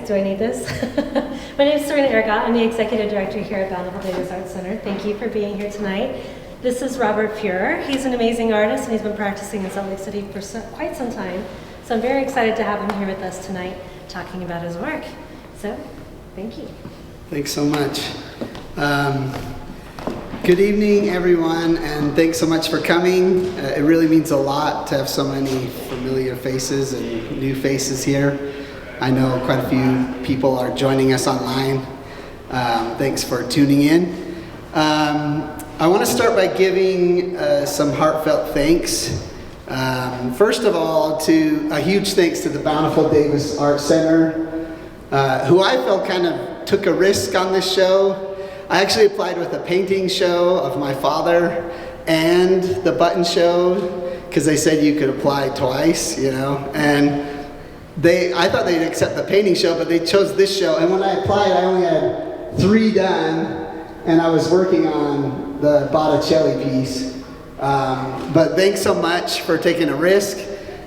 Do I need this? My name is Frida Kahlo. I'm the Executive Director here at Bountiful Davis Art Center. Thank you for being here tonight. This is Robert Fuerer. He's an amazing artist and he's been practicing in Salt Lake City for quite some time. So I'm very excited to have him here with us tonight talking about his work. So, thank you. Thanks so much. Good evening, everyone, and thanks so much for coming. It really means a lot to have so many familiar faces and new faces here. I know quite a few people are joining us online. Thanks for tuning in. I want to start by giving some heartfelt thanks. First of all, a huge thanks to the Bountiful Davis Art Center, who I felt kind of took a risk on this show. I actually applied with a painting show of my father and the button show, because they said you could apply twice, you know, and I thought they'd accept the painting show, but they chose this show, and when I applied, I only had 3 done, and I was working on the Botticelli piece. But thanks so much for taking a risk,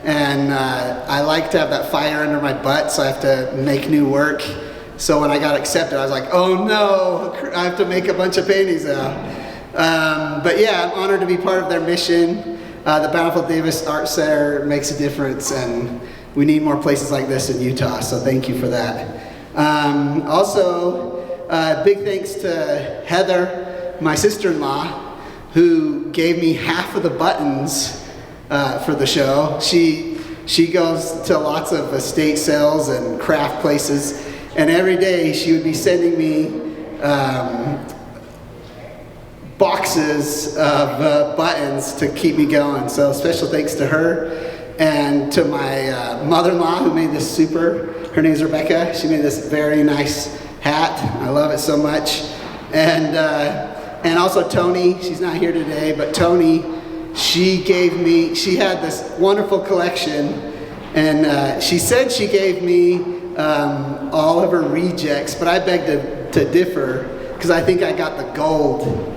and I like to have that fire under my butt, so I have to make new work. So when I got accepted, I was like, oh no, I have to make a bunch of paintings now. But yeah, I'm honored to be part of their mission. The Bountiful Davis Art Center makes a difference, and we need more places like this in Utah, so thank you for that. Also, big thanks to Heather, my sister-in-law, who gave me half of the buttons for the show. She goes to lots of estate sales and craft places, and every day she would be sending me boxes of buttons to keep me going. So special thanks to her, and to my mother-in-law who made this her name is Rebecca. She made this very nice hat. I love it so much. And also Tony, she's not here today, but Tony, she had this wonderful collection, and she said she gave me all of her rejects, but I beg to differ, because I think I got the gold.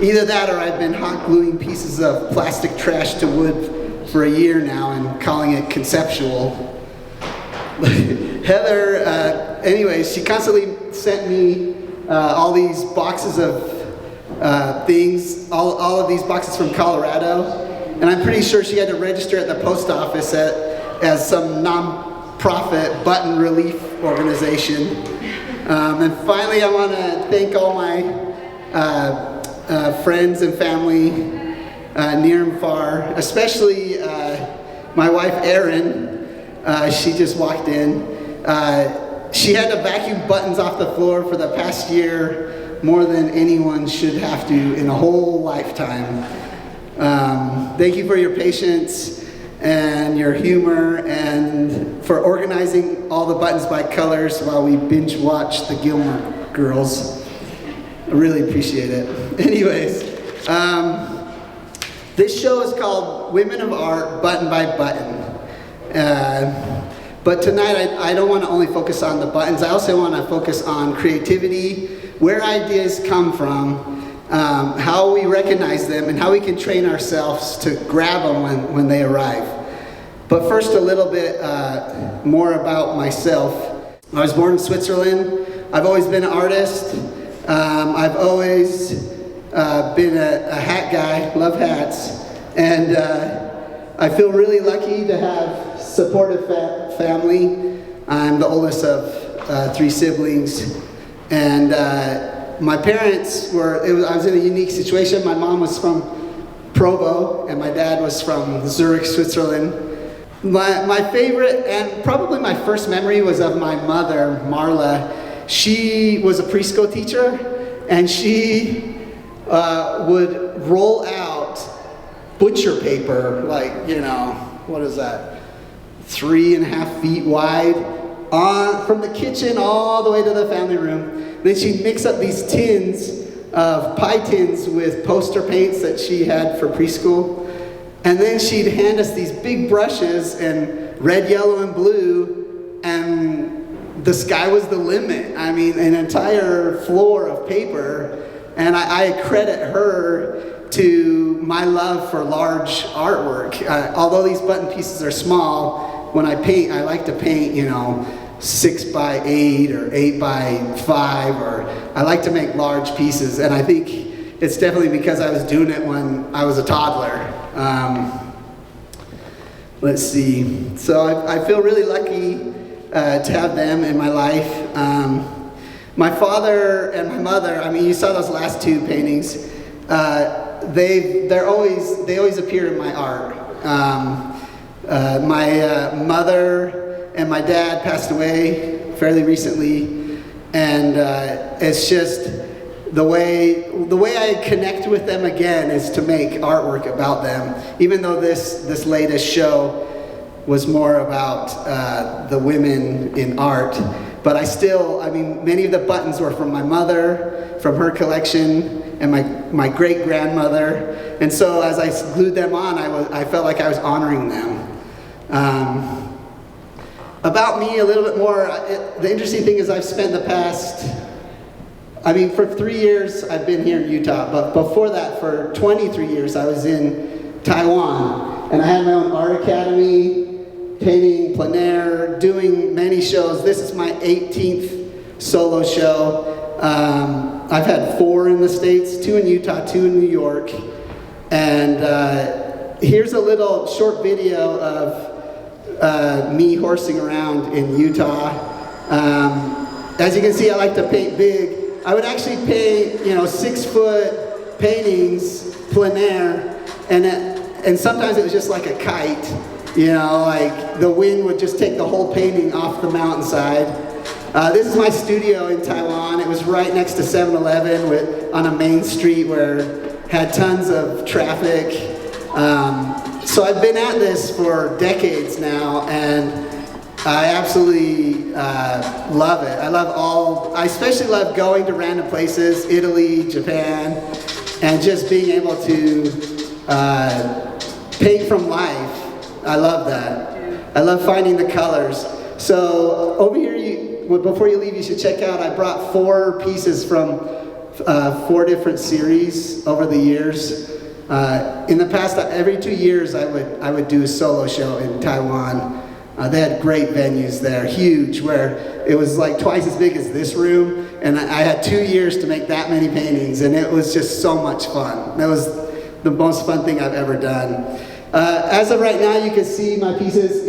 Either that, or I've been hot gluing pieces of plastic trash to wood for a year now and calling it conceptual. Heather, anyways, she constantly sent me all these boxes of things, all of these boxes from Colorado, and I'm pretty sure she had to register at the post office as some non-profit button relief organization. And finally, I want to thank all my friends and family, near and far, especially my wife Erin. She just walked in. She had to vacuum buttons off the floor for the past year, more than anyone should have to in a whole lifetime. Thank you for your patience and your humor, and for organizing all the buttons by colors while we binge watch the Gilmore Girls. I really appreciate it. Anyways, this show is called Women of Art, Button by Button. But tonight I don't want to only focus on the buttons. I also want to focus on creativity, where ideas come from, how we recognize them, and how we can train ourselves to grab them when they arrive. But first, a little bit more about myself. I was born in Switzerland. I've always been an artist. I've always been a hat guy, love hats, and I feel really lucky to have supportive family. I'm the oldest of 3 siblings, and my parents I was in a unique situation. My mom was from Provo, and my dad was from Zurich, Switzerland. My favorite, and probably my first memory, was of my mother, Marla. She was a preschool teacher, and she would roll out butcher paper, like, you know, what is that, 3.5 feet wide, from the kitchen all the way to the family room. Then she'd mix up these pie tins with poster paints that she had for preschool. And then she'd hand us these big brushes, and red, yellow, and blue, and the sky was the limit. I mean, an entire floor of paper. And I credit her to my love for large artwork. Although these button pieces are small, when I paint, I like to paint, you know, 6x8 or 8x5, or I like to make large pieces, and I think it's definitely because I was doing it when I was a toddler. Let's see. So I feel really lucky to have them in my life. My father and my mother, I mean, you saw those last two paintings. They always appear in my art. My mother and my dad passed away fairly recently, and it's just the way I connect with them again is to make artwork about them. Even though this latest show was more about the women in art, but I mean, many of the buttons were from my mother, from her collection, and my great-grandmother, and so as I glued them on, I felt like I was honoring them. About me a little bit more, the interesting thing is I've spent the past, for 3 years I've been here in Utah, but before that, for 23 years I was in Taiwan, and I had my own art academy, painting plein air, doing many shows. This is my 18th solo show. I've had 4 in the States, 2 in Utah, 2 in New York, and here's a little short video of me horsing around in Utah. As you can see, I like to paint big. I would actually paint, 6-foot paintings, plein air, and sometimes it was just like a kite, like the wind would just take the whole painting off the mountainside. This is my studio in Taiwan. It was right next to 7-Eleven on a main street where had tons of traffic. So I've been at this for decades now, and I absolutely love it. I especially love going to random places, Italy, Japan, and just being able to paint from life. I love that. I love finding the colors. So over here, before you leave, you should check out, I brought 4 pieces from 4 different series over the years. In the past, every 2 years, I would do a solo show in Taiwan. They had great venues there, huge, where it was like twice as big as this room, and I had 2 years to make that many paintings, and it was just so much fun. That was the most fun thing I've ever done. As of right now, you can see my pieces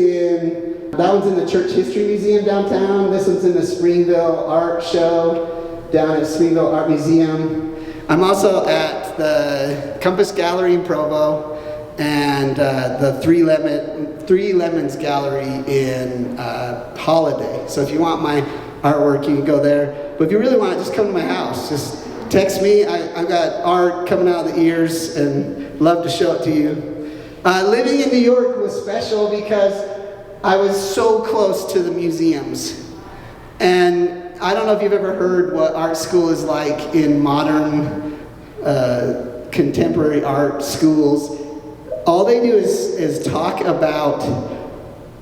that one's in the Church History Museum downtown. This one's in the Springville Art Show down at Springville Art Museum. I'm also at the Compass Gallery in Provo and the Three Lemons Gallery in Holiday. So if you want my artwork, you can go there. But if you really want it, just come to my house. Just text me. I've got art coming out of the ears and love to show it to you. Living in New York was special because I was so close to the museums. And I don't know if you've ever heard what art school is like in modern contemporary art schools. All they do is talk about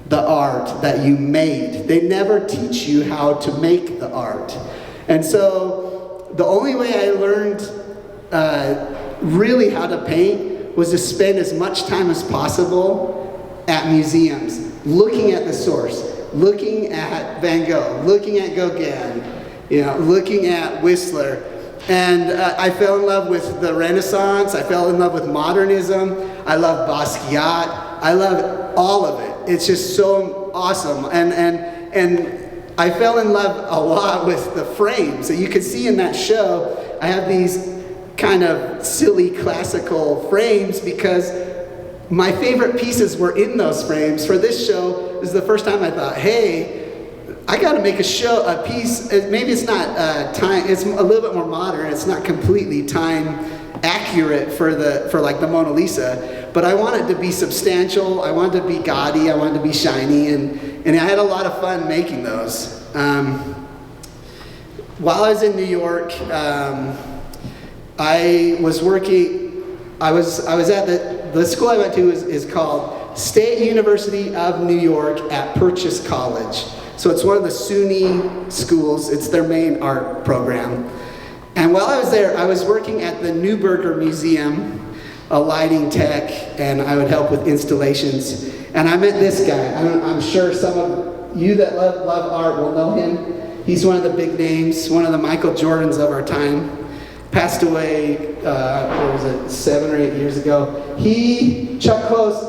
the art that you made. They never teach you how to make the art. And so the only way I learned really how to paint was to spend as much time as possible at museums, looking at the source, looking at Van Gogh, looking at Gauguin, looking at Whistler. And I fell in love with the Renaissance. I fell in love with modernism. I love Basquiat. I love all of it. It's just so awesome. And I fell in love a lot with the frames. So you can see in that show, I have these kind of silly classical frames because my favorite pieces were in those frames. For this show, this is the first time I thought, hey, I got to make a piece. Maybe it's not time. It's a little bit more modern. It's not completely time accurate for like the Mona Lisa, but I want it to be substantial. I want it to be gaudy. I want it to be shiny, and I had a lot of fun making those. While I was in New York, I was working. I was at the school I went to is called State University of New York at Purchase College. So it's one of the SUNY schools. It's their main art program. And while I was there, I was working at the Neuberger Museum, a lighting tech, and I would help with installations. And I met this guy. I'm sure some of you that love art will know him. He's one of the big names, one of the Michael Jordans of our time. Passed away, 7 or 8 years ago. Chuck Close,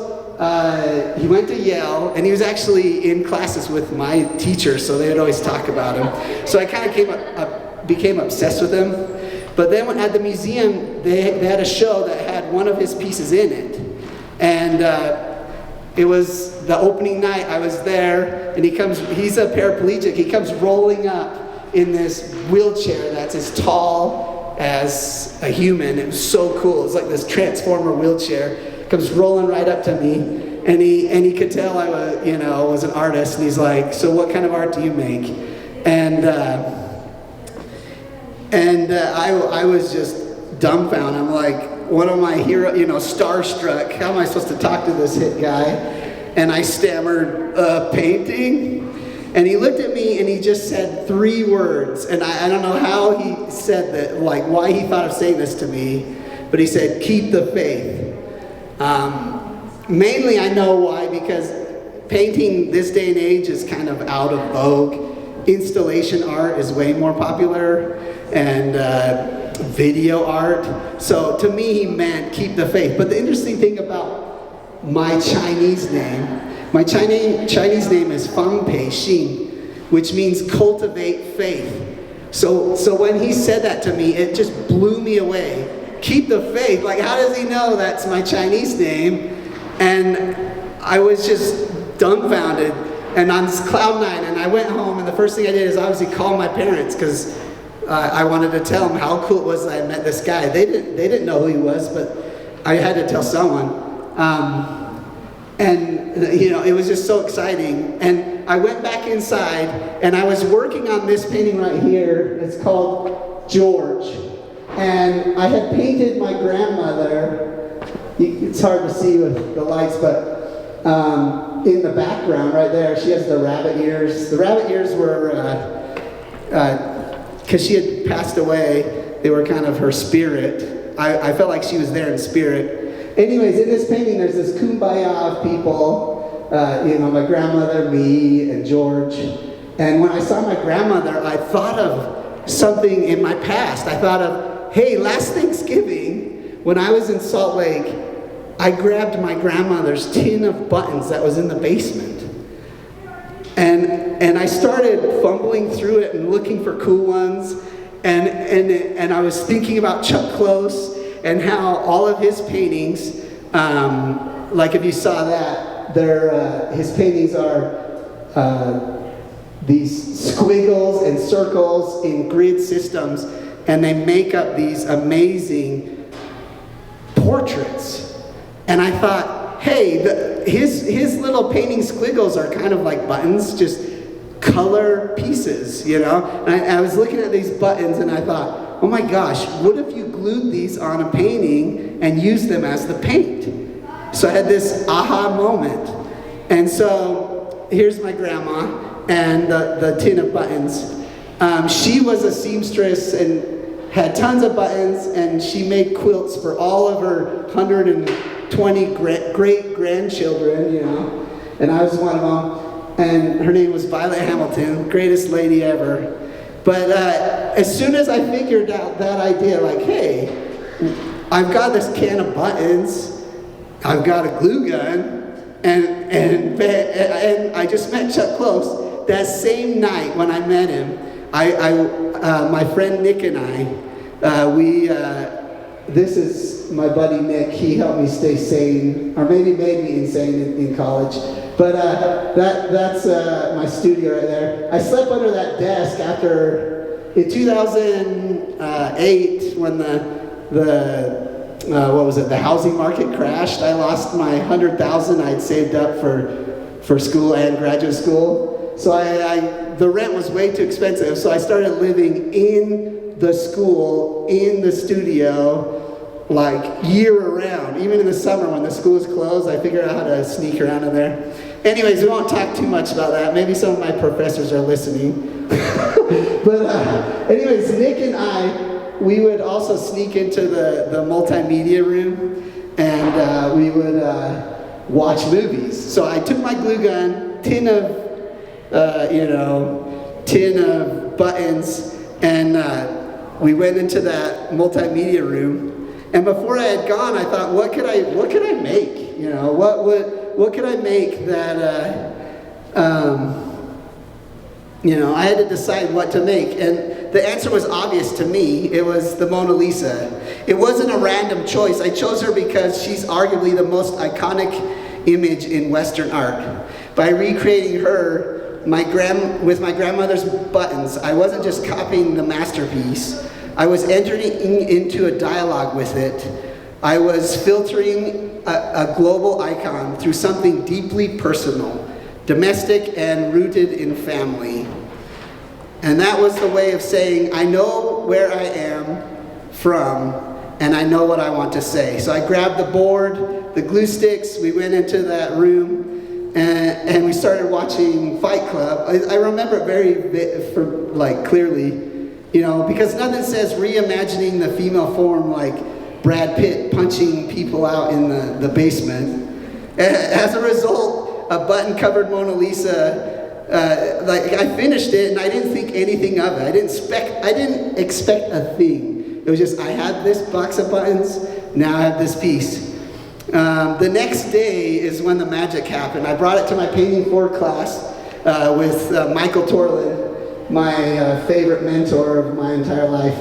he went to Yale, and he was actually in classes with my teacher, so they would always talk about him. So I kind of became obsessed with him. But then at the museum, they had a show that had one of his pieces in it. And it was the opening night. I was there, and he's a paraplegic. He comes rolling up in this wheelchair that's as tall as a human. It was so cool. It's like this transformer wheelchair. Comes rolling right up to me, and he could tell I was an artist. And he's like, "So what kind of art do you make?" And I was just dumbfounded. I'm like, one of my heroes, starstruck. How am I supposed to talk to this hit guy? And I stammered, painting. And he looked at me and he just said 3 words. And I don't know how he said that, like why he thought of saying this to me, but he said, "Keep the faith." Mainly I know why, because painting this day and age is kind of out of vogue. Installation art is way more popular, and video art. So to me, he meant keep the faith. But the interesting thing about my Chinese name is Fang Pei Xin, which means cultivate faith. So when he said that to me, it just blew me away. Keep the faith. Like, how does he know that's my Chinese name? And I was just dumbfounded. And on cloud 9, and I went home, and the first thing I did is obviously call my parents, because I wanted to tell them how cool it was that I met this guy. They didn't know who he was, but I had to tell someone. It was just so exciting. And I went back inside, and I was working on this painting right here. It's called George. And I had painted my grandmother. It's hard to see with the lights, but in the background right there, she has the rabbit ears. The rabbit ears were, because she had passed away, they were kind of her spirit. I felt like she was there in spirit. Anyways, in this painting, there's this kumbaya of people, my grandmother, me, and George. And when I saw my grandmother, I thought of something in my past. I thought of, hey, last Thanksgiving, when I was in Salt Lake, I grabbed my grandmother's tin of buttons that was in the basement. And I started fumbling through it and looking for cool ones. And I was thinking about Chuck Close and how all of his paintings, like if you saw that, his paintings are these squiggles and circles in grid systems, and they make up these amazing portraits. And I thought, hey, his little painting squiggles are kind of like buttons, just color pieces, And I was looking at these buttons and I thought, oh my gosh, what if you glued these on a painting and used them as the paint? So I had this aha moment. And so here's my grandma and the tin of buttons. She was a seamstress and had tons of buttons, and she made quilts for all of her 120 great-grandchildren, and I was one of them. And her name was Violet Hamilton, greatest lady ever. But as soon as I figured out that idea, like, hey, I've got this can of buttons, I've got a glue gun, and I just met Chuck Close. That same night when I met him, my friend Nick and I, this is my buddy Nick. He helped me stay sane, or maybe made me insane in college. But that's my studio right there. I slept under that desk in 2008 when the housing market crashed. I lost my $100,000 I'd saved up for school and graduate school. So the rent was way too expensive. So I started living in the school, in the studio, like year-round. Even in the summer when the school is closed, I figured out how to sneak around in there. Anyways, we won't talk too much about that. Maybe some of my professors are listening. But anyways, Nick and we would also sneak into the multimedia room, and we would watch movies. So I took my glue gun, tin of tin of buttons, and we went into that multimedia room. And before I had gone, I thought, what could I make? What could I make that I had to decide what to make, and the answer was obvious to me. It was the Mona Lisa. It wasn't a random choice. I chose her because she's arguably the most iconic image in Western art. By recreating her with my grandmother's buttons, I wasn't just copying the masterpiece. I was entering into a dialogue with it. I was filtering a global icon through something deeply personal, domestic, and rooted in family. And that was the way of saying, I know where I am from, and I know what I want to say. So I grabbed the board, the glue sticks, we went into that room, and we started watching Fight Club. I remember it clearly, because nothing says reimagining the female form like Brad Pitt punching people out in the basement. As a result, a button-covered Mona Lisa, I finished it and I didn't think anything of it. I didn't expect a thing. It was just, I had this box of buttons, now I have this piece. The next day is when the magic happened. I brought it to my Painting 4 class with Michael Torlin, my favorite mentor of my entire life.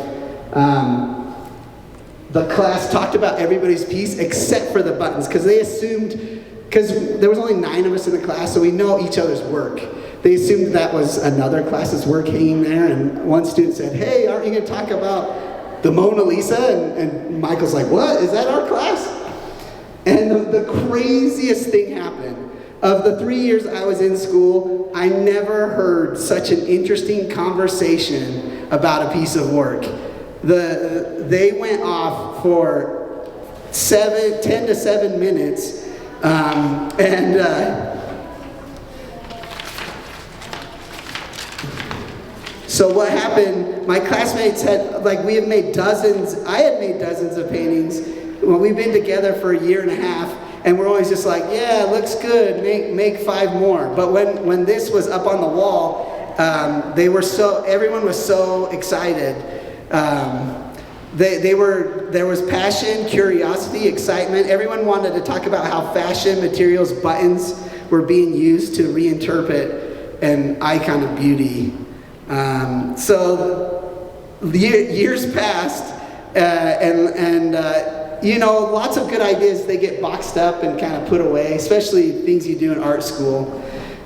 The class talked about everybody's piece except for the buttons, because they assumed, because there was only 9 of us in the class, so we know each other's work. They assumed that was another class's work hanging there, and one student said, hey, aren't you going to talk about the Mona Lisa? And Michael's like, what? Is that our class? And the craziest thing happened. Of the 3 years I was in school, I never heard such an interesting conversation about a piece of work. They went off for 10 to 7 minutes, so what happened, my classmates had made dozens of paintings. Well, we've been together for a year and a half, and we're always just like, yeah, it looks good, make 5 more. But when this was up on the wall, everyone was so excited. There was passion, curiosity, excitement. Everyone wanted to talk about how fashion, materials, buttons were being used to reinterpret an icon of beauty. So years passed, lots of good ideas, they get boxed up and kind of put away, especially things you do in art school.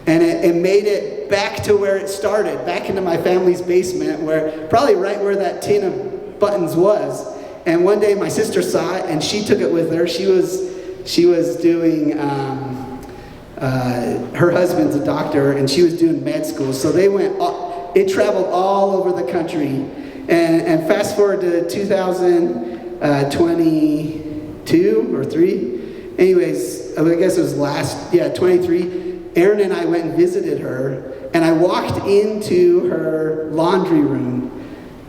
And it made it back to where it started, back into my family's basement, probably right where that tin of buttons was. And one day my sister saw it and she took it with her. She was doing, her husband's a doctor, and she was doing med school. So it traveled all over the country. And fast forward to 2022 or 3. Anyways, I guess it was 23. Aaron and I went and visited her, and I walked into her laundry room,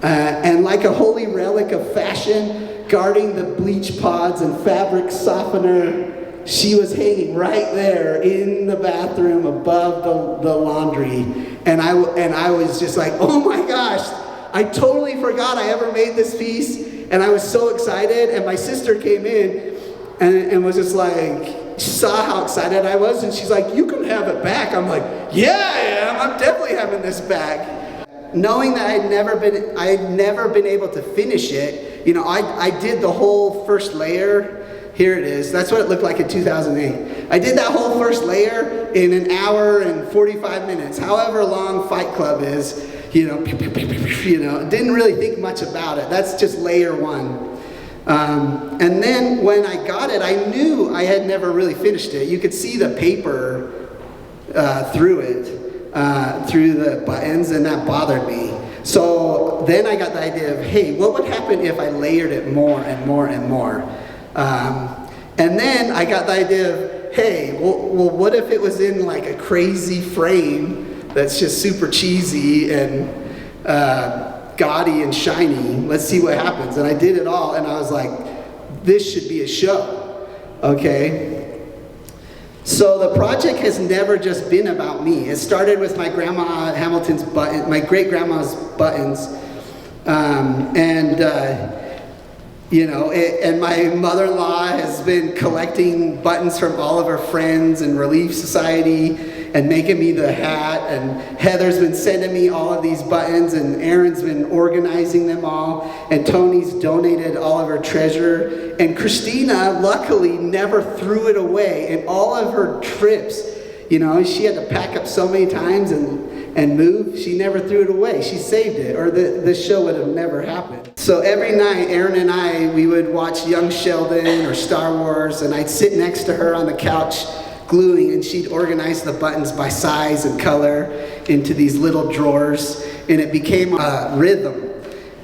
and like a holy relic of fashion, guarding the bleach pods and fabric softener, she was hanging right there in the bathroom above the laundry. And I was just like, oh my gosh, I totally forgot I ever made this piece, and I was so excited. And my sister came in and was just like, saw how excited I was, and she's like, you can have it back. I'm like, yeah, I am. I'm definitely having this back. Knowing that I had never been able to finish it, I did the whole first layer. Here it is. That's what it looked like in 2008. I did that whole first layer in an hour and 45 minutes, however long Fight Club is. Didn't really think much about it. That's just layer 1. And then when I got it, I knew I had never really finished it. You could see the paper through it, through the buttons, and that bothered me. So then I got the idea of, hey, what would happen if I layered it more and more and more? And then I got the idea of, hey, well, what if it was in like a crazy frame that's just super cheesy and gaudy and shiny? Let's see what happens. And I did it all, and I was like, this should be a show, okay? So the project has never just been about me. It started with my grandma Hamilton's button, my great-grandma's buttons, and my mother-in-law has been collecting buttons from all of her friends and Relief Society and making me the hat, and Heather's been sending me all of these buttons, and Erin's been organizing them all, and Tony's donated all of her treasure, and Christina luckily never threw it away. In all of her trips, she had to pack up so many times and move, she never threw it away. She saved it, or this show would have never happened. So every night, Erin and I, we would watch Young Sheldon or Star Wars, and I'd sit next to her on the couch gluing, and she'd organize the buttons by size and color into these little drawers, and it became a rhythm.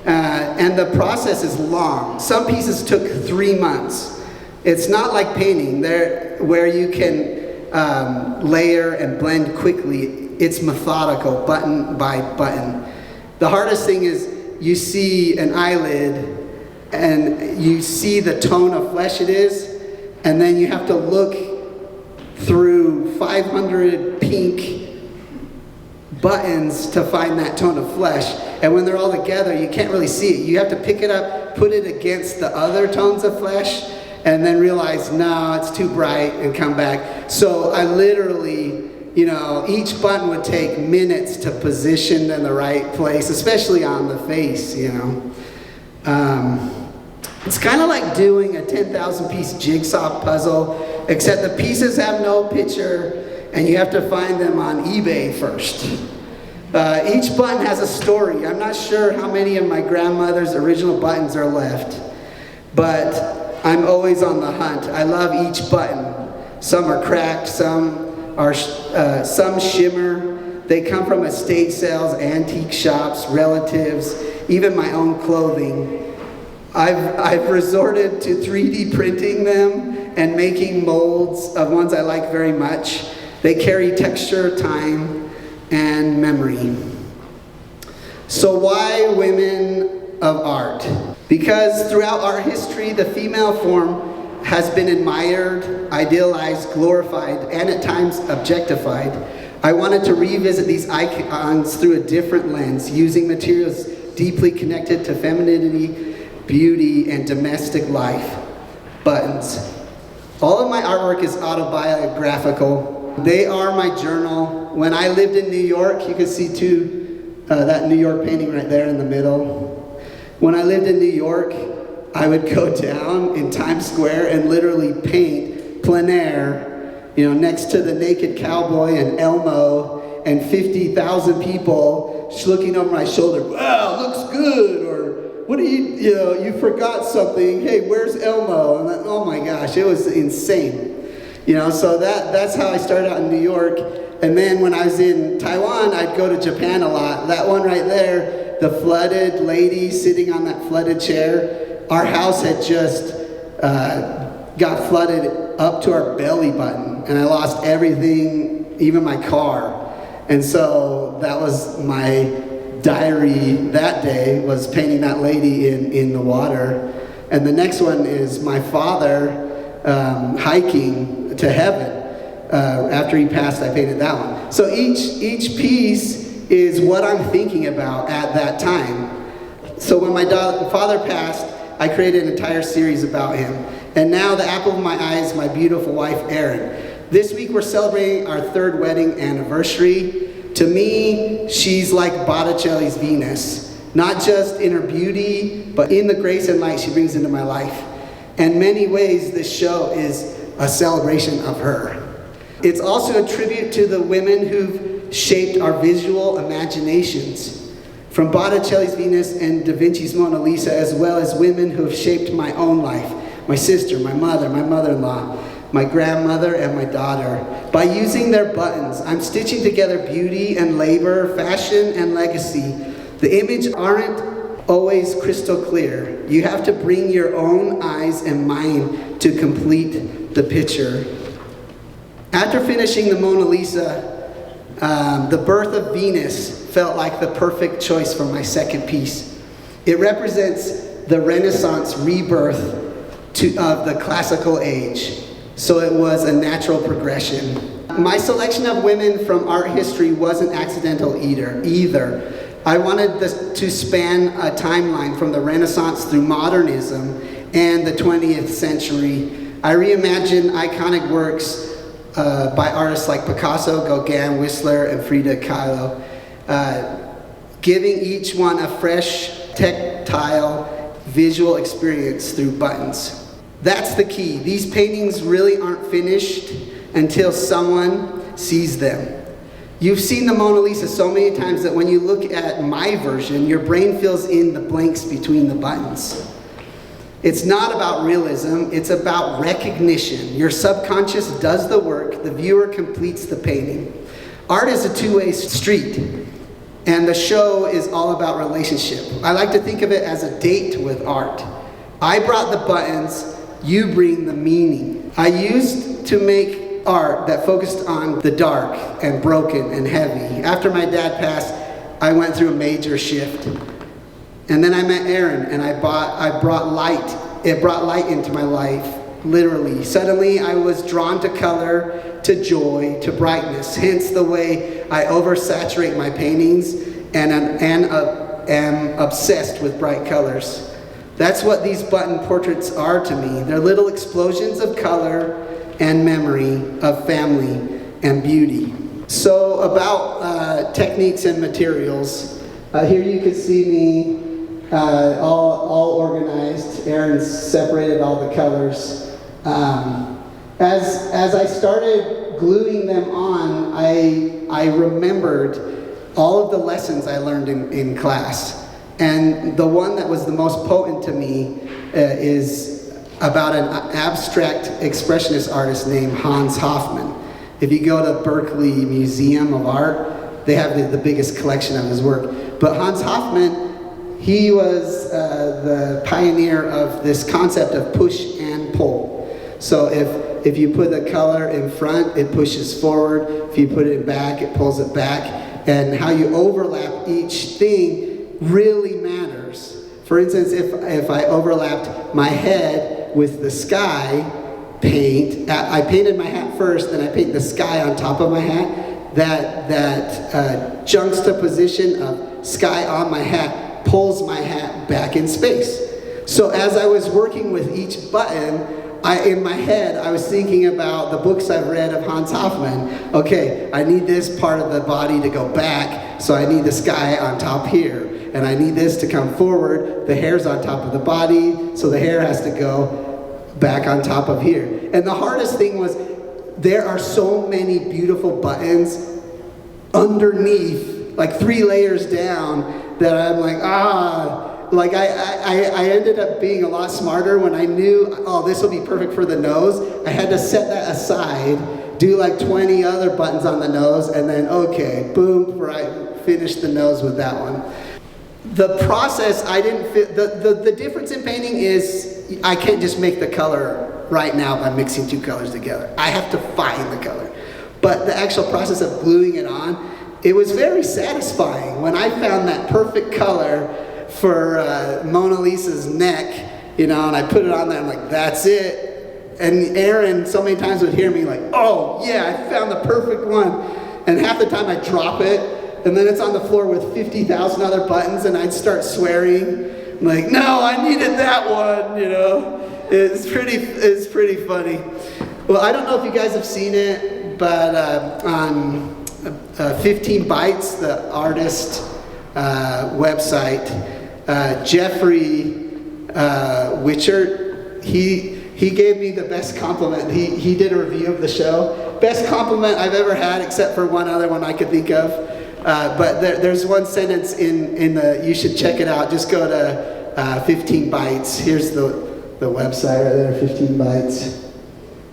And the process is long. Some pieces took 3 months. It's not like painting, where you can layer and blend quickly. It's methodical, button by button. The hardest thing is you see an eyelid, and you see the tone of flesh it is, and then you have to look through 500 pink buttons to find that tone of flesh. And when they're all together, you can't really see it. You have to pick it up, put it against the other tones of flesh, and then realize, no, it's too bright, and come back. So I literally, each button would take minutes to position in the right place, especially on the face, It's kind of like doing a 10,000-piece jigsaw puzzle, except the pieces have no picture, and you have to find them on eBay first. Each button has a story. I'm not sure how many of my grandmother's original buttons are left, but I'm always on the hunt. I love each button. Some are cracked, some shimmer. They come from estate sales, antique shops, relatives, even my own clothing. I've resorted to 3D printing them and making molds of ones I like very much. They carry texture, time, and memory. So why women of art? Because throughout art history, the female form has been admired, idealized, glorified, and at times objectified. I wanted to revisit these icons through a different lens, using materials deeply connected to femininity, beauty, and domestic life. Buttons. All of my artwork is autobiographical. They are my journal. When I lived in New York, you can see that New York painting right there in the middle. When I lived in New York, I would go down in Times Square and literally paint plein air, next to the naked cowboy and Elmo and 50,000 people looking over my shoulder. Wow, looks good. Or what do you forgot something. Hey, where's Elmo? And then, oh my gosh, it was insane. So that's how I started out in New York. And then when I was in Taiwan, I'd go to Japan a lot. That one right there, the flooded lady sitting on that flooded chair, our house had just got flooded up to our belly button. And I lost everything, even my car. And so that was my diary that day, was painting that lady in the water. And the next one is my father hiking to heaven. After he passed, I painted that one. So each piece is what I'm thinking about at that time. So when my father passed, I created an entire series about him. And now the apple of my eye is my beautiful wife, Erin. This week we're celebrating our 3rd wedding anniversary. To me, she's like Botticelli's Venus, not just in her beauty, but in the grace and light she brings into my life. In many ways, this show is a celebration of her. It's also a tribute to the women who've shaped our visual imaginations, from Botticelli's Venus and Da Vinci's Mona Lisa, as well as women who have shaped my own life, my sister, my mother, my mother-in-law, my grandmother, and my daughter. By using their buttons, I'm stitching together beauty and labor, fashion and legacy. The images aren't always crystal clear. You have to bring your own eyes and mind to complete the picture. After finishing the Mona Lisa, the birth of Venus felt like the perfect choice for my second piece. It represents the Renaissance rebirth of the classical age. So it was a natural progression. My selection of women from art history wasn't accidental either. I wanted this to span a timeline from the Renaissance through modernism and the 20th century. I reimagined iconic works by artists like Picasso, Gauguin, Whistler, and Frida Kahlo, giving each one a fresh, tactile, visual experience through buttons. That's the key. These paintings really aren't finished until someone sees them. You've seen the Mona Lisa so many times that when you look at my version, your brain fills in the blanks between the buttons. It's not about realism, it's about recognition. Your subconscious does the work, the viewer completes the painting. Art is a two-way street, and the show is all about relationship. I like to think of it as a date with art. I brought the buttons, you bring the meaning. I used to make art that focused on the dark and broken and heavy. After my dad passed, I went through a major shift. And then I met Aaron, and I brought light. It brought light into my life, literally. Suddenly, I was drawn to color, to joy, to brightness. Hence the way I oversaturate my paintings and am obsessed with bright colors. That's what these button portraits are to me. They're little explosions of color and memory of family and beauty. So about techniques and materials. Here you can see me all organized. Aaron's separated all the colors. As I started gluing them on, I remembered all of the lessons I learned in class. And the one that was the most potent to me is about an abstract expressionist artist named Hans Hofmann. If you go to Berkeley Museum of Art, they have the biggest collection of his work. But Hans Hofmann, he was the pioneer of this concept of push and pull. So if you put the color in front, it pushes forward. If you put it back, it pulls it back. And how you overlap each thing really matters. For instance, if I overlapped my head with the sky paint, I painted my hat first, then I paint the sky on top of my hat. That juxtaposition of sky on my hat pulls my hat back in space. So as I was working with each button, in my head, I was thinking about the books I've read of Hans Hofmann. Okay, I need this part of the body to go back, so I need the sky on top here. And I need this to come forward, the hair's on top of the body, so the hair has to go back on top of here. And the hardest thing was, there are so many beautiful buttons underneath, like 3 layers down, that I'm like, like I ended up being a lot smarter when I knew, oh, this will be perfect for the nose. I had to set that aside, do like 20 other buttons on the nose, and then, okay, boom, right, finish the nose with that one. The process, I didn't fit, the difference in painting is, I can't just make the color right now by mixing 2 colors together. I have to find the color. But the actual process of gluing it on, it was very satisfying when I found that perfect color for Mona Lisa's neck, you know, and I put it on there, I'm like, that's it. And Aaron so many times would hear me like, oh yeah, I found the perfect one. And half the time I drop it, and then it's on the floor with 50,000 other buttons, and I'd start swearing. I'm like, no, I needed that one, you know. It's pretty funny. Well, I don't know if you guys have seen it, but on 15 Bytes, the artist website, Jeffrey Witchert, he gave me the best compliment. He did a review of the show. Best compliment I've ever had, except for one other one I could think of. But there's one sentence in the, you should check it out. Just go to 15 Bytes. Here's the website right there, 15 Bytes.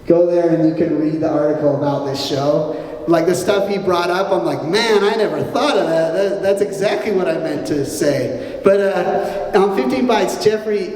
Go there and you can read the article about this show. Like the stuff he brought up, I'm like, man, I never thought of that. That's exactly what I meant to say. But on 15 Bytes, Jeffrey,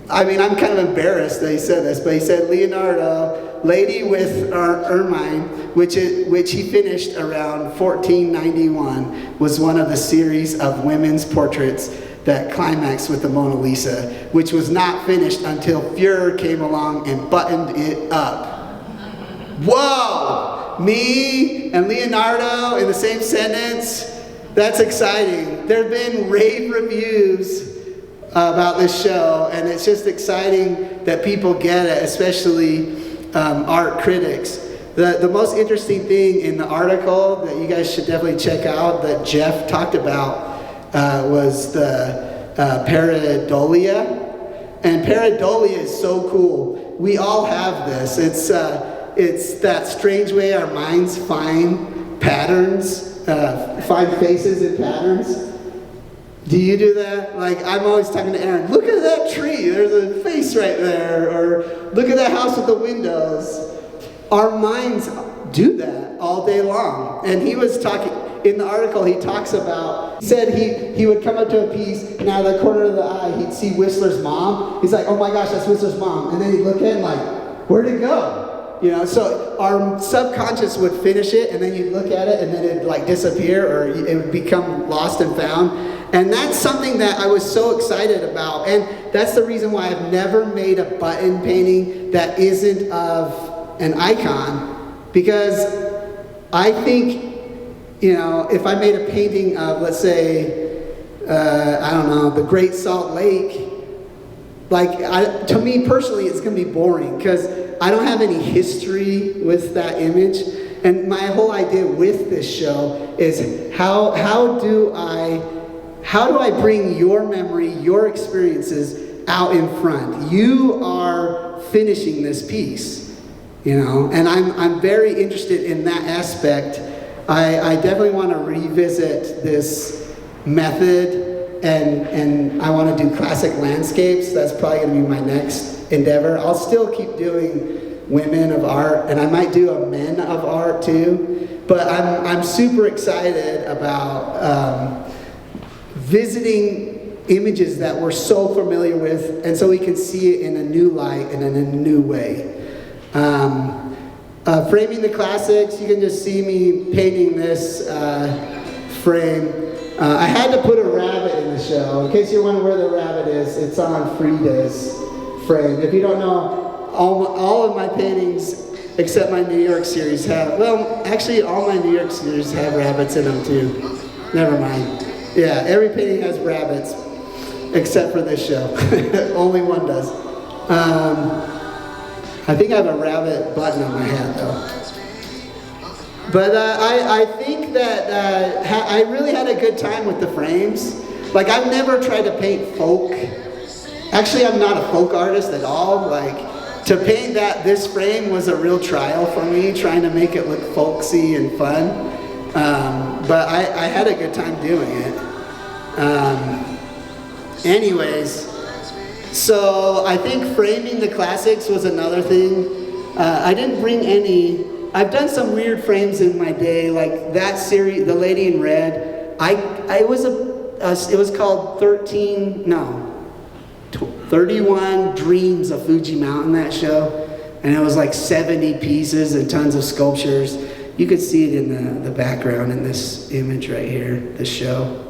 I mean, I'm kind of embarrassed that he said this, but he said Leonardo, Lady with Ermine, which he finished around 1491, was one of the series of women's portraits that climax with the Mona Lisa, which was not finished until Fuerer came along and buttoned it up. Whoa! Me and Leonardo in the same sentence? That's exciting. There have been rave reviews about this show, and it's just exciting that people get it, especially art critics. The most interesting thing in the article that you guys should definitely check out that Jeff talked about was the pareidolia. And pareidolia is so cool. We all have this. It's that strange way our minds find patterns, find faces in patterns. Do you do that? Like, I'm always talking to Aaron, look at that tree, there's a face right there, or look at that house with the windows. Our minds do that all day long. And he was talking, in the article he talks about, said he would come up to a piece, and out of the corner of the eye he'd see Whistler's mom. He's like, oh my gosh, that's Whistler's mom. And then he'd look at it and like, where'd it go? You know, so our subconscious would finish it, and then you'd look at it, and then it'd like disappear, or it would become lost and found. And that's something that I was so excited about. And that's the reason why I've never made a button painting that isn't of an icon. Because I think, you know, if I made a painting of, let's say, I don't know, the Great Salt Lake, like, to me personally, it's going to be boring because I don't have any history with that image. And my whole idea with this show is how do I bring your memory, your experiences out in front? You are finishing this piece, you know, and I'm very interested in that aspect. I definitely want to revisit this method, and I want to do classic landscapes. That's probably going to be my next endeavor. I'll still keep doing women of art, and I might do a men of art too, but I'm super excited about visiting images that we're so familiar with, and so we can see it in a new light and in a new way. Framing the classics, you can just see me painting this frame. I had to put a rabbit in the show. In case you're wondering where the rabbit is, it's on Frida's frame. If you don't know, all of my paintings, except my New York series have, well, actually all my New York series have rabbits in them too. Never mind. Yeah, every painting has rabbits, except for this show. Only one does. I think I have a rabbit button on my hat, though. But I think that I really had a good time with the frames. Like, I've never tried to paint folk. Actually, I'm not a folk artist at all. Like, to paint this frame was a real trial for me, trying to make it look folksy and fun. But I had a good time doing it. Anyways, so I think framing the classics was another thing. I didn't bring any. I've done some weird frames in my day, like that series, The Lady in Red. It was called 31 Dreams of Fuji Mountain, that show, and it was like 70 pieces and tons of sculptures. You could see it in the background in this image right here, this show.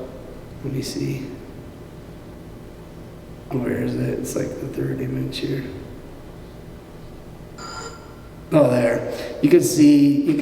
Let me see. Where is it? It's like the third image here. Oh, there. You can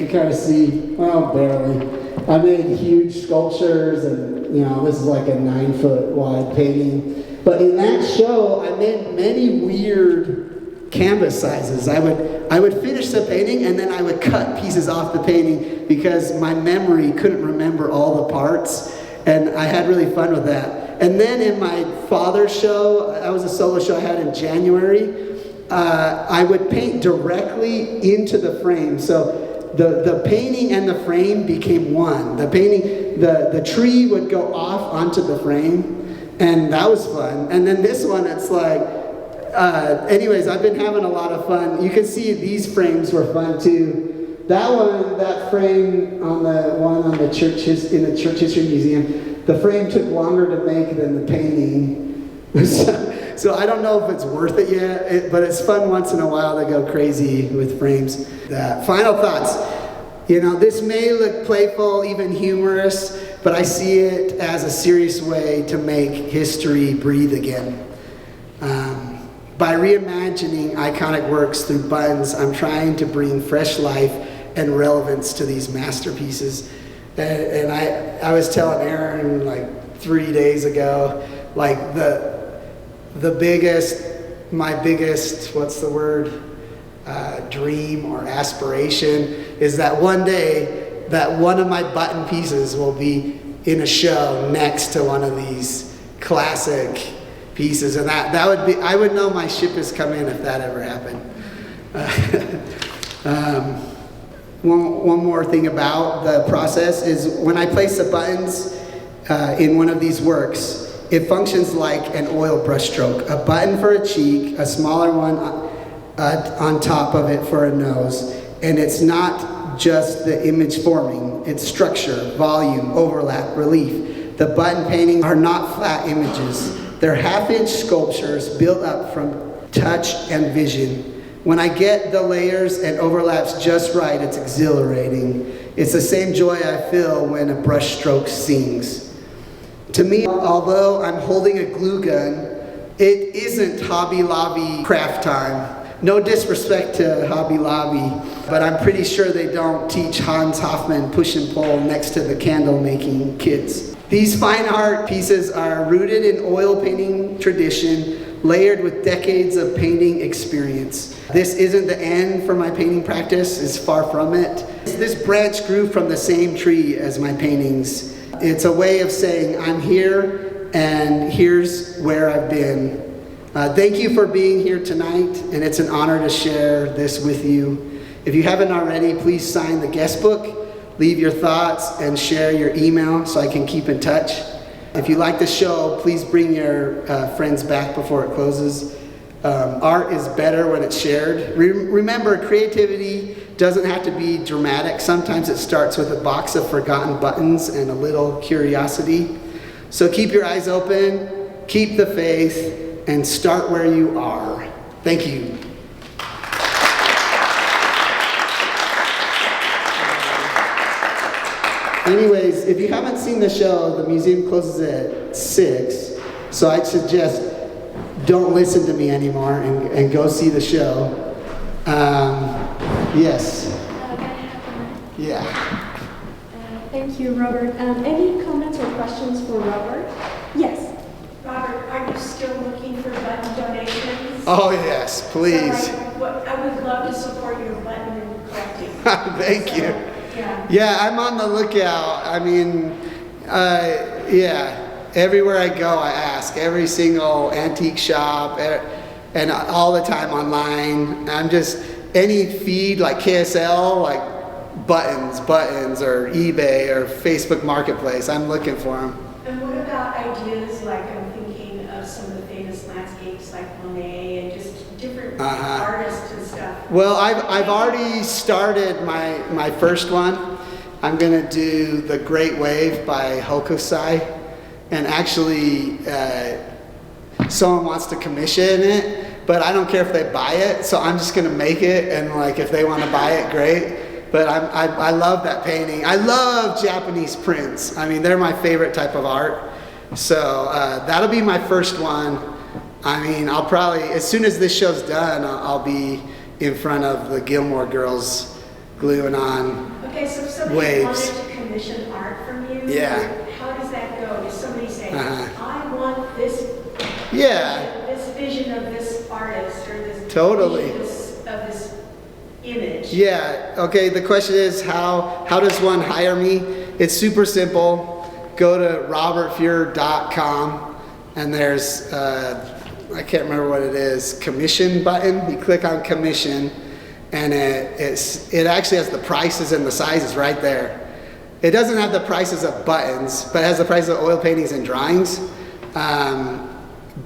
kind of see, well, barely. I made huge sculptures, and, you know, this is like a 9-foot wide painting. But in that show, I made many weird canvas sizes. I would finish the painting, and then I would cut pieces off the painting because my memory couldn't remember all the parts, and I had really fun with that. And then in my father's show, that was a solo show I had in January, I would paint directly into the frame. So the painting and the frame became one. The painting, the tree would go off onto the frame, and that was fun. And then this one, it's like, anyways, I've been having a lot of fun. You can see these frames were fun too. That frame on the one on the church in the Church History Museum, the frame took longer to make than the painting. So I don't know if it's worth it yet, but it's fun once in a while to go crazy with frames. Final thoughts. You know, this may look playful, even humorous, but I see it as a serious way to make history breathe again. By reimagining iconic works through buttons, I'm trying to bring fresh life and relevance to these masterpieces. And I was telling Aaron like 3 days ago, like my biggest, what's the word, dream or aspiration is that one day that one of my button pieces will be in a show next to one of these classic pieces, and that would be, I would know my ship has come in if that ever happened. One more thing about the process is when I place the buttons in one of these works, it functions like an oil brush stroke. A button for a cheek, a smaller one on top of it for a nose, and it's not just the image forming, it's structure, volume, overlap, relief. The button paintings are not flat images. They're half-inch sculptures built up from touch and vision. When I get the layers and overlaps just right, it's exhilarating. It's the same joy I feel when a brush stroke sings. To me, although I'm holding a glue gun, it isn't Hobby Lobby craft time. No disrespect to Hobby Lobby, but I'm pretty sure they don't teach Hans Hofmann push and pull next to the candle making kits. These fine art pieces are rooted in oil painting tradition, layered with decades of painting experience. This isn't the end for my painting practice, it's far from it. This branch grew from the same tree as my paintings. It's a way of saying, I'm here, and here's where I've been. Thank you for being here tonight, and it's an honor to share this with you. If you haven't already, please sign the guest book, leave your thoughts, and share your email so I can keep in touch. If you like the show, please bring your friends back before it closes. Art is better when it's shared. Remember, creativity doesn't have to be dramatic. Sometimes it starts with a box of forgotten buttons and a little curiosity. So keep your eyes open, keep the faith, and start where you are. Thank you. Anyways, if you haven't seen the show, the museum closes at 6, so I'd suggest don't listen to me anymore and go see the show. Yes. Yeah. Thank you, Robert. Any comments or questions for Robert? Yes. Robert, are you still looking for button donations? Oh yes, please. So I would love to support your button collecting. Thank you. Yeah. Yeah, I'm on the lookout. I mean, everywhere I go, I ask. Every single antique shop, and all the time online. I'm just, any feed like KSL, like buttons, or eBay, or Facebook Marketplace, I'm looking for them. And what about ideas like, I'm thinking of some of the famous landscapes like Monet and just different artists and stuff. Well, I've already started my first one. I'm gonna do The Great Wave by Hokusai, and actually someone wants to commission it, but I don't care if they buy it, so I'm just gonna make it, and like if they want to buy it, great. But I love that painting. I love Japanese prints. I mean, they're my favorite type of art. So that'll be my first one. I mean, I'll probably, as soon as this show's done, I'll be in front of the Gilmore Girls gluing on Okay, so if somebody waves. wanted to commission art from you, Yeah. how does that go? Does somebody say, I want this, this vision of this artist, or this Totally. vision of this image? Yeah, okay, the question is how does one hire me? It's super simple. Go to robertfuerer.com, and there's, I can't remember what it is, commission button. You click on commission, and it actually has the prices and the sizes right there. It doesn't have the prices of buttons, but it has the prices of oil paintings and drawings.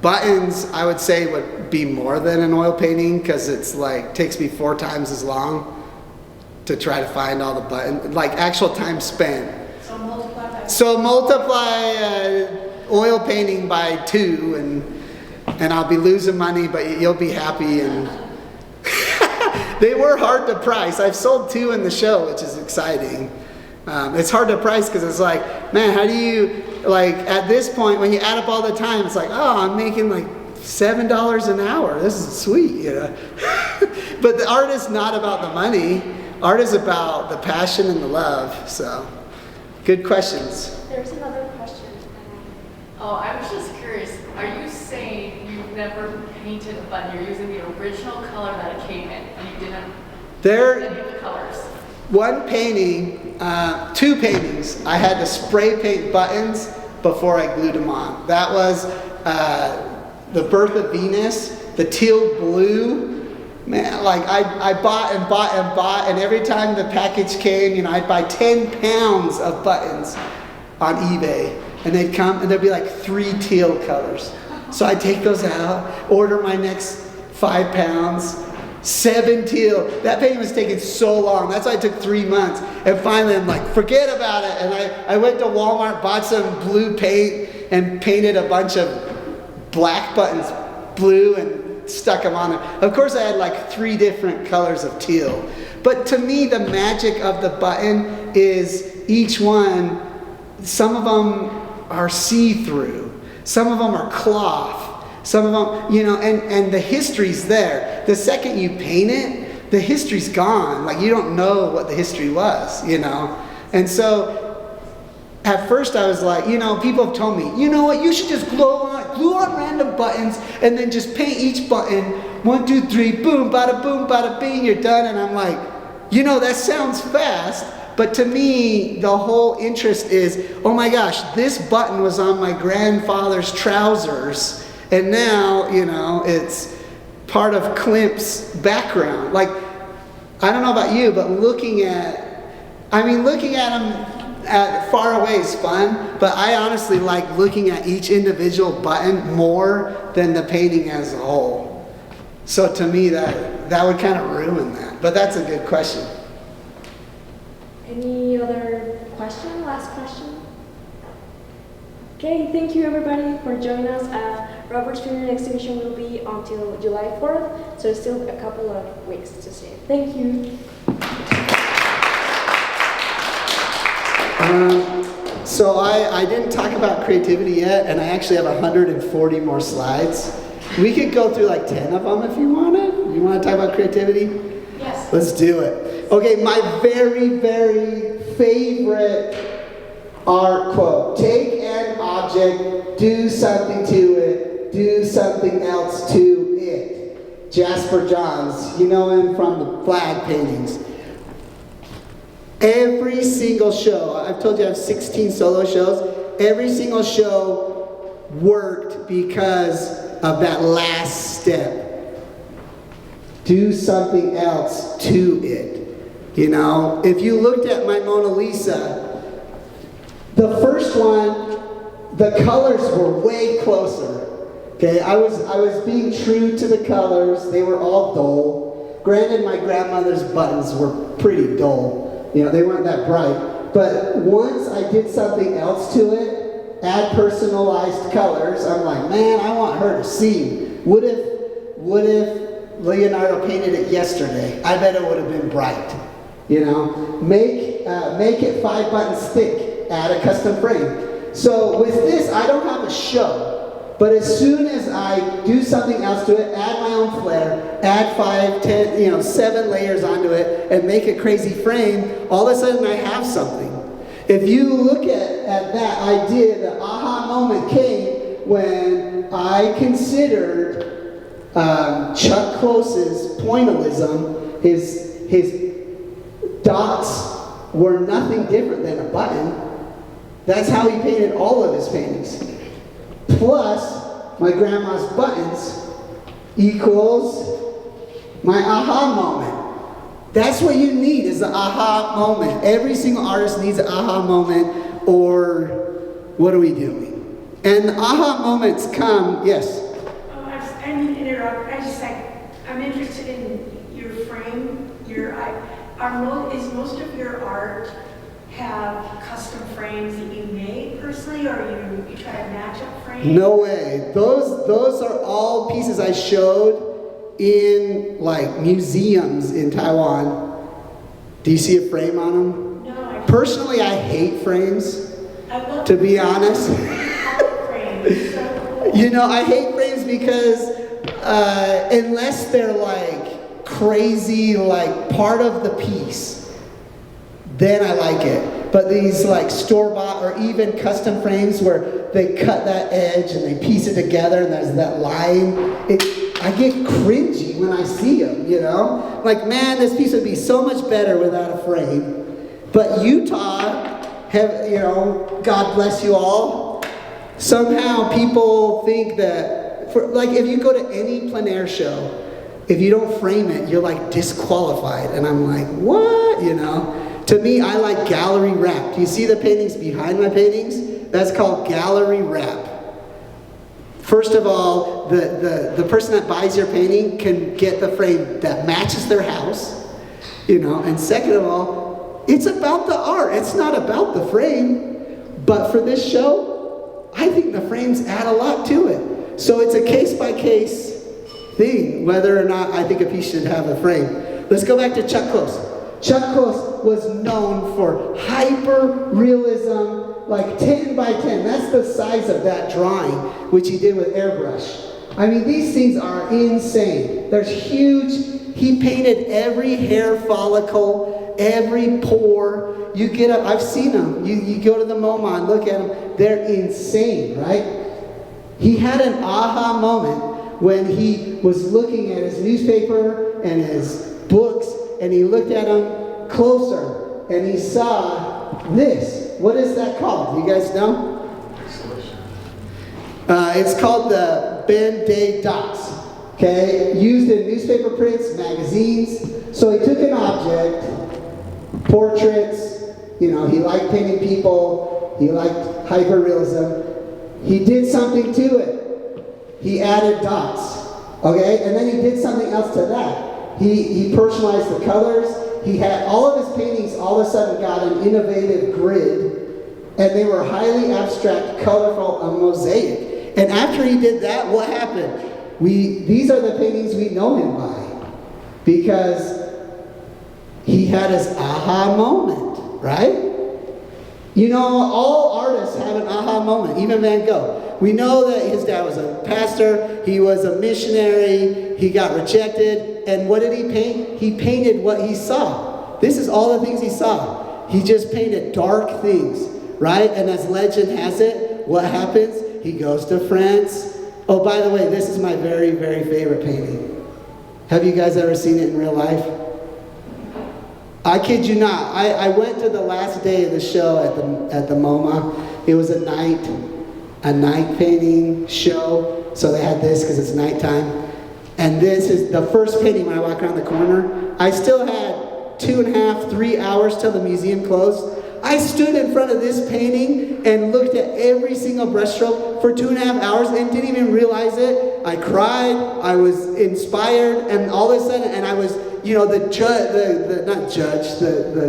Buttons, I would say, would be more than an oil painting, because it's like, takes me 4 times as long to try to find all the buttons, like actual time spent. So multiply oil painting by 2, and I'll be losing money, but you'll be happy. And they were hard to price. I've sold 2 in the show, which is exciting. It's hard to price because it's like, man, how do you, like at this point, when you add up all the time, it's like, oh, I'm making like $7 an hour. This is sweet, you know. But the art is not about the money. Art is about the passion and the love. So, good questions. There's another question. Oh, I was just curious. Are you saying you've never painted a button? You're using the original color that it came in, and you didn't use any of the colors? One painting, 2 paintings, I had to spray paint buttons before I glued them on. That was The Birth of Venus, the teal blue. Man, like I bought and bought and bought, and every time the package came, you know, I'd buy 10 pounds of buttons on eBay, and they'd come and there'd be like 3 teal colors. So I'd take those out, order my next 5 pounds, 7 teal. That painting was taking so long. That's why it took 3 months. And finally I'm like, forget about it. And I went to Walmart, bought some blue paint, and painted a bunch of black buttons blue and stuck them on there. Of course I had like 3 different colors of teal. But to me the magic of the button is each one, some of them are see-through, some of them are cloth, some of them, you know, and the history's there. The second you paint it, the history's gone. Like you don't know what the history was, you know. And so at first I was like, you know, people have told me, you know what, you should just glue on random buttons and then just paint each button, 1, 2, 3, boom, bada bing, you're done. And I'm like, you know, that sounds fast, but to me, the whole interest is, oh my gosh, this button was on my grandfather's trousers, and now, you know, it's part of Klimt's background. Like, I don't know about you, but looking at them at far away is fun, but I honestly like looking at each individual button more than the painting as a whole. So to me, that would kind of ruin that. But that's a good question. Any other question? Last question? Okay, thank you everybody for joining us. Robert Fuerer exhibition will be until July 4th, so still a couple of weeks to see. Thank you. So I didn't talk about creativity yet, and I actually have 140 more slides. We could go through like 10 of them if you wanted. You want to talk about creativity? Yes. Let's do it. Okay, my very, very favorite art quote. Take an object, do something to it, do something else to it. Jasper Johns, you know him from the flag paintings. Every single show, I've told you I have 16 solo shows, every single show worked because of that last step. Do something else to it. You know, if you looked at my Mona Lisa, the first one, the colors were way closer. Okay, I was being true to the colors. They were all dull. Granted, my grandmother's buttons were pretty dull. You know, they weren't that bright. But once I did something else to it, add personalized colors, I'm like, man, I want her to see. What if Leonardo painted it yesterday? I bet it would have been bright. You know, make it 5 buttons thick. Add a custom frame. So with this, I don't have a show. But as soon as I do something else to it, add my own flair, add 5, 10, 7 layers onto it, and make a crazy frame, all of a sudden I have something. If you look at that idea, the aha moment came when I considered Chuck Close's pointillism. His dots were nothing different than a button. That's how he painted all of his paintings. Plus, my grandma's buttons equals my aha moment. That's what you need, is the aha moment. Every single artist needs an aha moment, or what are we doing? And the aha moments come, yes? Oh, I didn't interrupt. I'm interested in your frame. Is most of your art have custom frames that you made personally, or you try to match up frames? No way. Those are all pieces I showed in like museums in Taiwan. Do you see a frame on them? No, I Personally, I hate frames, I love to be honest. frames. So cool. You know, I hate frames because unless they're like crazy, like part of the piece, then I like it. But these like store-bought or even custom frames where they cut that edge and they piece it together and there's that line, I get cringy when I see them, you know? Like, man, this piece would be so much better without a frame. But Utah, you know, God bless you all, somehow people think that, like if you go to any plein air show, if you don't frame it, you're like disqualified. And I'm like, what, you know? To me, I like gallery wrap. Do you see the paintings behind my paintings? That's called gallery wrap. First of all, the person that buys your painting can get the frame that matches their house, you know, and second of all, it's about the art. It's not about the frame. But for this show, I think the frames add a lot to it. So it's a case-by-case thing, whether or not I think a piece should have a frame. Let's go back to Chuck Close. Chuck Close was known for hyper-realism, like 10 by 10. That's the size of that drawing, which he did with airbrush. I mean, these things are insane. There's huge, he painted every hair follicle, every pore. You get up, I've seen them. You go to the MoMA and look at them. They're insane, right? He had an aha moment when he was looking at his newspaper and his books, and he looked at them closer, and he saw this. What is that called? You guys know? It's called the Ben-Day dots. Okay, used in newspaper prints, magazines. So he took an object, portraits. You know, he liked painting people. He liked hyperrealism. He did something to it. He added dots. Okay, and then he did something else to that. He personalized the colors. He had all of his paintings all of a sudden got an innovative grid, and they were highly abstract, colorful, a mosaic. And after he did that, what happened? These are the paintings we know him by, because he had his aha moment, right? You know, all artists have an aha moment, even Van Gogh. We know that his dad was a pastor, he was a missionary, he got rejected, and what did he paint? He painted what he saw. This is all the things he saw. He just painted dark things, right? And as legend has it, what happens? He goes to France. Oh, by the way, this is my very, very favorite painting. Have you guys ever seen it in real life? I kid you not. I went to the last day of the show at the MoMA. It was a night painting show. So they had this because it's nighttime. And this is the first painting when I walk around the corner. I still had 2.5, 3 hours till the museum closed. I stood in front of this painting and looked at every single brushstroke for 2.5 hours and didn't even realize it. I cried, I was inspired, and all of a sudden, and I was, you know, the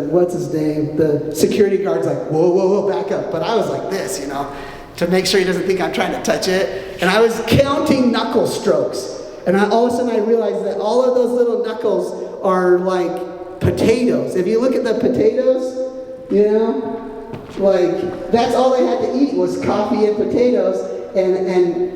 what's his name? The security guard's like, whoa, whoa, whoa, back up. But I was like this, you know, to make sure he doesn't think I'm trying to touch it. And I was counting knuckle strokes. And all of a sudden I realized that all of those little knuckles are like potatoes. If you look at the potatoes, you know, like that's all they had to eat was coffee and potatoes. And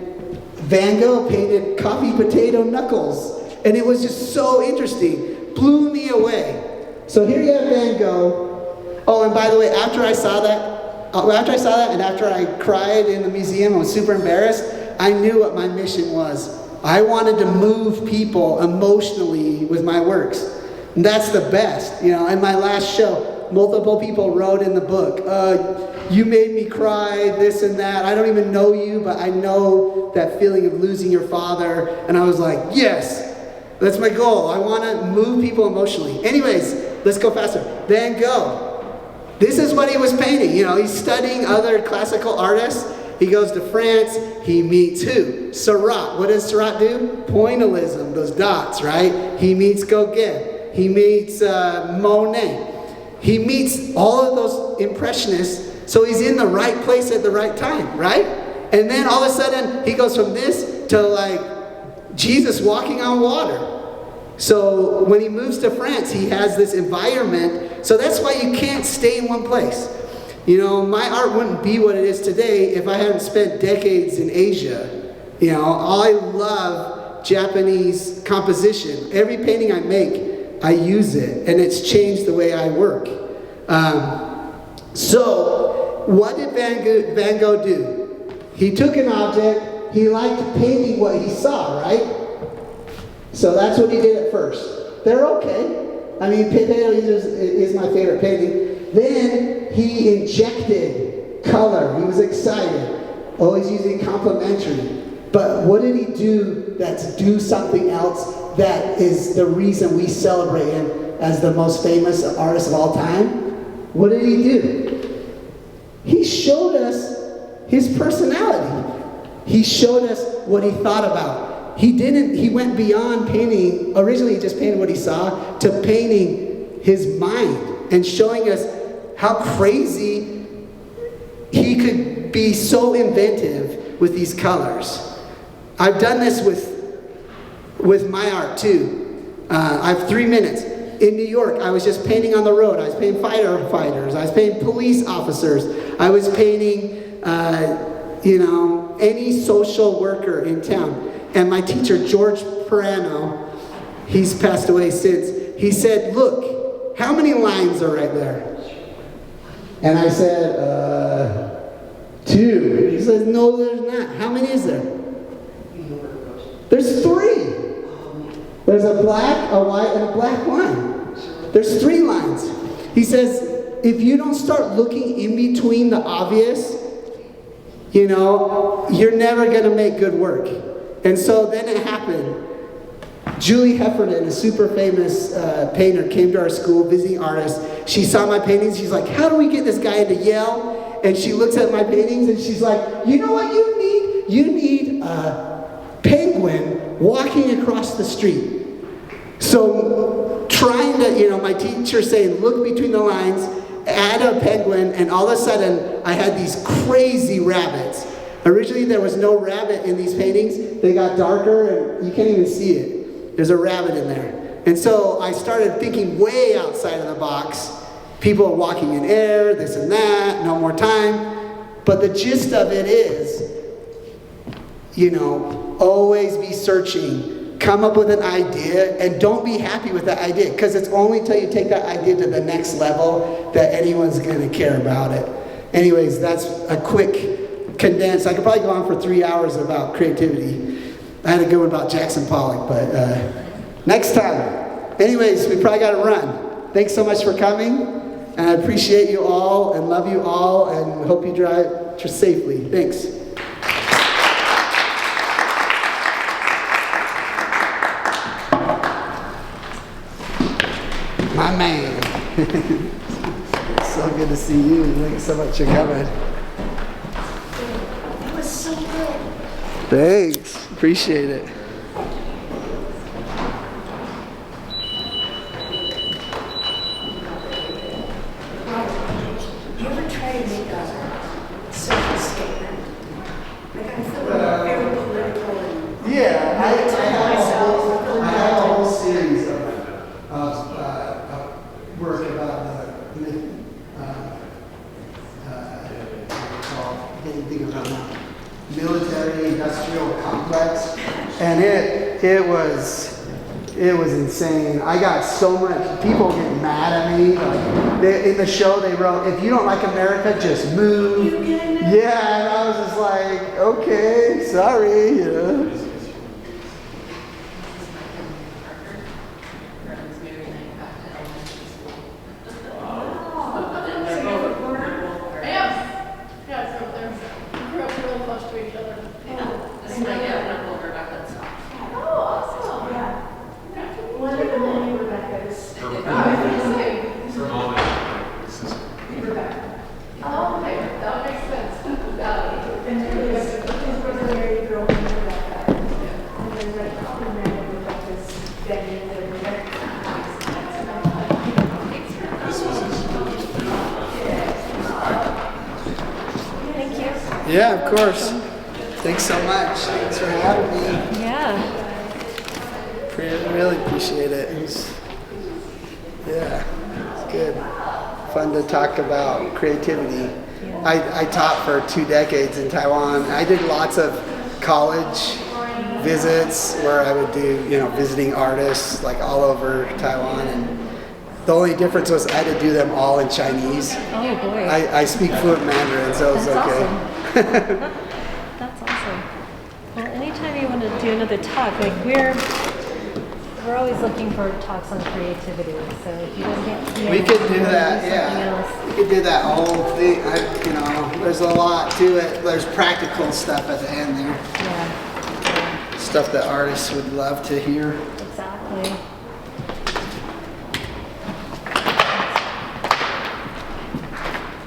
Van Gogh painted coffee potato knuckles. And it was just so interesting. Blew me away. So here you have Van Gogh. Oh, and by the way, after I saw that and after I cried in the museum, I was super embarrassed, I knew what my mission was. I wanted to move people emotionally with my works. And that's the best. You know, in my last show, multiple people wrote in the book, you made me cry, this and that. I don't even know you, but I know that feeling of losing your father. And I was like, yes, that's my goal. I want to move people emotionally. Anyways, let's go faster. Van Gogh. This is what he was painting. You know, he's studying other classical artists. He goes to France, he meets who? Seurat. What does Seurat do? Pointillism, those dots, right? He meets Gauguin. He meets Monet. He meets all of those impressionists, so he's in the right place at the right time, right? And then all of a sudden, he goes from this to like Jesus walking on water. So when he moves to France, he has this environment So that's why you can't stay in one place. You know, my art wouldn't be what it is today if I hadn't spent decades in Asia. You know, I love Japanese composition. Every painting I make, I use it, and it's changed the way I work. So, what did Van Gogh do? He took an object, he liked painting what he saw, right? So that's what he did at first. They're okay. I mean, Potato is my favorite painting. Then he injected color. He was excited, always using complementary. But what did he do that's do something else that is the reason we celebrate him as the most famous artist of all time? What did he do? He showed us his personality. He showed us what he thought about. He went beyond painting, originally he just painted what he saw, to painting his mind and showing us how crazy he could be so inventive with these colors. I've done this with my art too. I have 3 minutes. In New York, I was just painting on the road. I was painting firefighters. I was painting police officers. I was painting, any social worker in town. And my teacher, George Perano, he's passed away since, he said, look, how many lines are right there? And I said, 2. He says, no, there's not. How many is there? There's 3. There's a black, a white, and a black line. There's 3 lines. He says, if you don't start looking in between the obvious, you're never going to make good work. And so then it happened. Julie Heffernan, a super famous painter, came to our school, visiting artist. She saw my paintings. She's like, how do we get this guy into Yale? And she looks at my paintings and she's like, you know what you need? You need a penguin walking across the street. So trying to, my teacher saying, look between the lines, add a penguin, and all of a sudden I had these crazy rabbits. Originally there was no rabbit in these paintings. They got darker and you can't even see it. There's a rabbit in there. And so I started thinking way outside of the box. People are walking in air, this and that, no more time. But the gist of it is, always be searching. Come up with an idea and don't be happy with that idea, because it's only until you take that idea to the next level that anyone's going to care about it. Anyways, that's a quick condensed. I could probably go on for 3 hours about creativity. I had a good one about Jackson Pollock, but next time. Anyways, we probably got to run. Thanks so much for coming, and I appreciate you all and love you all and hope you drive safely. Thanks. My man. So good to see you. Thanks so much for coming. That was so good. Thanks. Appreciate it. Do you ever try to make a social statement? Like I feel very political and Yeah, I have a whole series of work about the military industrial complex, and it was insane. I got so much people getting mad at me. Like in the show, they wrote, "If you don't like America, just move." Yeah, and I was just like, okay, sorry, Yeah, of course. Thanks so much. Thanks for having me. Yeah. Really appreciate it. Yeah. Good. Fun to talk about creativity. I taught for 2 decades in Taiwan. I did lots of college visits where I would do, visiting artists like all over Taiwan. And the only difference was I had to do them all in Chinese. Oh boy. I speak fluent Mandarin, so it's That's okay. awesome. That's awesome. Well, anytime you want to do another talk, like we're always looking for talks on creativity. So if you don't get We could do that, yeah. We could do that whole thing. There's a lot to it. There's practical stuff at the end there. Yeah. Stuff that artists would love to hear. Exactly.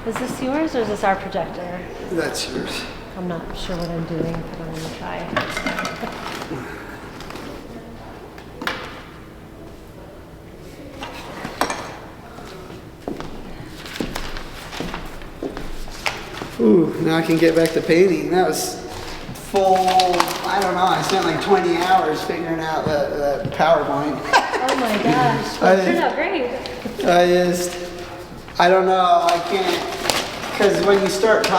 Is this yours or is this our projector? That's yours. I'm not sure what I'm doing, but I'm going to try. Ooh, now I can get back to painting. That was full, I don't know, I spent like 20 hours figuring out the PowerPoint. Oh my gosh. Well, it turned out great. I don't know, I can't, because when you start talking,